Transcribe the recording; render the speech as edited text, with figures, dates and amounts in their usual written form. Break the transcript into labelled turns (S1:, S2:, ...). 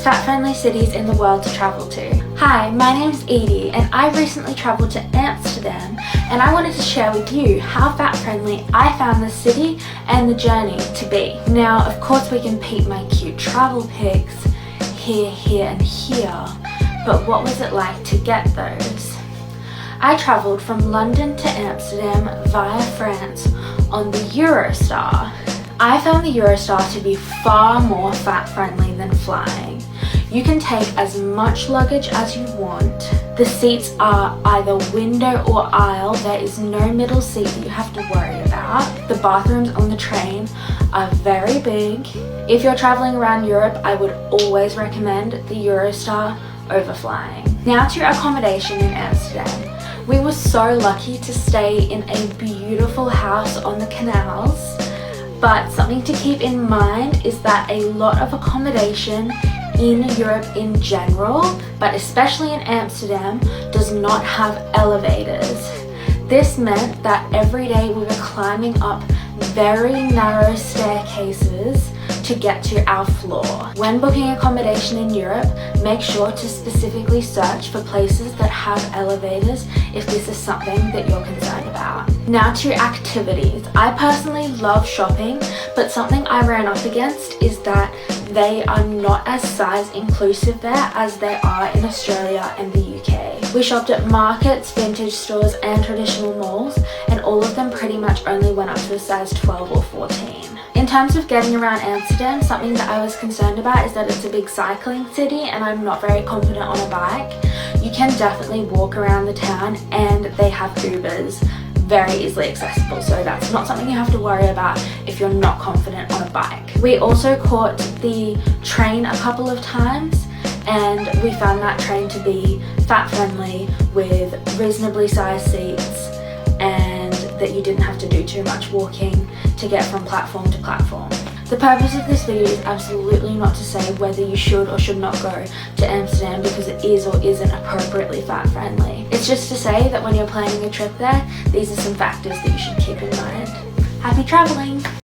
S1: fat-friendly cities in the world to travel to. Hi, my name's Edie and I recently travelled to Amsterdam and I wanted to share with you how fat-friendly I found the city and the journey to be. Now, of course we can peep my cute travel pics here, here and here, but what was it like to get those? I travelled from London to Amsterdam via France on the Eurostar. I found the Eurostar to be far more fat-friendly than flying. You can take as much luggage as you want. The seats are either window or aisle. There is no middle seat that you have to worry about. The bathrooms on the train are very big. If you're traveling around Europe, I would always recommend the Eurostar over flying. Now to accommodation in Amsterdam. We were so lucky to stay in a beautiful house on the canals, but something to keep in mind is that a lot of accommodation in Europe in general, but especially in Amsterdam, does not have elevators. This meant that every day we were climbing up very narrow staircases to get to our floor. When booking accommodation in Europe, make sure to specifically search for places that have elevators if this is something that you're concerned about. Now to activities. I personally love shopping, but something I ran up against is that they are not as size inclusive there as they are in Australia and the UK. We shopped at markets, vintage stores and traditional malls, and all of them pretty much only went up to a size 12 or 14. In terms of getting around Amsterdam, something that I was concerned about is that it's a big cycling city and I'm not very confident on a bike. You can definitely walk around the town and they have Ubers very easily accessible, so that's not something you have to worry about if you're not confident on a bike. We also caught the train a couple of times and we found that train to be fat friendly with reasonably sized seats and that you didn't have to do too much walking to get from platform to platform. The purpose of this video is absolutely not to say whether you should or should not go to Amsterdam because it is or isn't appropriately fat friendly. It's just to say that when you're planning a trip there, these are some factors that you should keep in mind. Happy travelling!